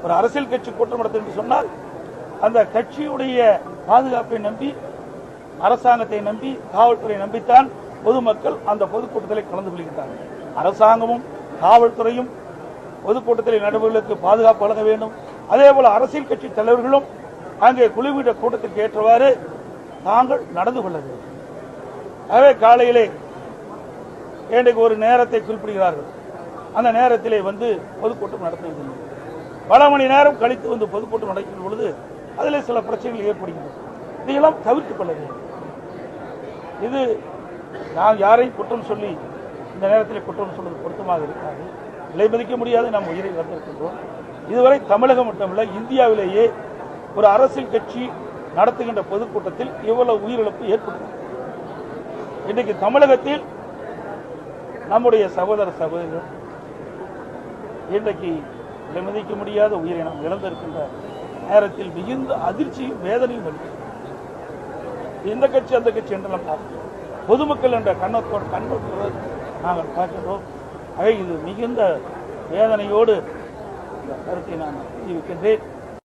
ஒரு அரசியல் கட்சி கூட்டம் நடத்தும் என்று சொன்னால் அந்த கட்சியுடைய பாதுகாப்பை நம்பி, அரசாங்கத்தை நம்பி, காவல்துறையை நம்பித்தான் பொதுமக்கள் அந்த பொதுக்கூட்டத்தில் கலந்து கொள்கின்றார்கள். அரசாங்கமும் காவல்துறையும் பொதுக்கூட்டத்தில் நடைபெறுவதற்கு பாதுகாப்பு வழங்க வேண்டும். அதேபோல அரசியல் கட்சி தலைவர்களும் அங்கே குழுவிட கூட்டத்திற்கு ஏற்றவாறு தாங்கள் நடந்து கொள்ள வேண்டும். ஆகவே காலையிலே இன்றைக்கு ஒரு நேரத்தை குறிப்பிடுகிறார்கள். அந்த நேரத்திலே வந்து பொதுக்கூட்டம் நடத்துவதில்லை. பல மணி நேரம் கழித்து வந்து பொதுக்கூட்டம் நடக்கும் பொழுது அதில் சில பிரச்சனைகள் ஏற்படுகின்றன. இதையெல்லாம் தவிர்த்துக் கொள்ள வேண்டும். இது நான் யாரையும் குற்றம் சொல்லி இந்த நேரத்தில் குற்றம் சொல்வது பொருத்தமாக இருக்காது. விலை மதிக்க முடியாது நாம் உயிரை வந்திருக்கின்றோம். இதுவரை தமிழகம் மட்டுமல்ல, இந்தியாவிலேயே ஒரு அரசியல் கட்சி நடத்துகின்ற பொதுக்கூட்டத்தில் இவ்வளவு உயிரிழப்பு ஏற்பட்டது. இன்றைக்கு தமிழகத்தில் நம்முடைய சகோதர சகோதரிகள் இன்றைக்கு விலை மதிக்க முடியாத உயிரை நாம் இழந்திருக்கின்ற நேரத்தில் மிகுந்த அதிர்ச்சியும் வேதனையும் வருகிறது. இந்த கட்சி அந்த கட்சி என்றெல்லாம் பார்க்கிறோம். பொதுமக்கள் என்ற கண்ணோட்டத்தோடு நாங்கள் பார்க்கிறோம். ஆக இது மிகுந்த வேதனையோடு இந்த கருத்தை நான் தெரிவிக்கின்றேன்.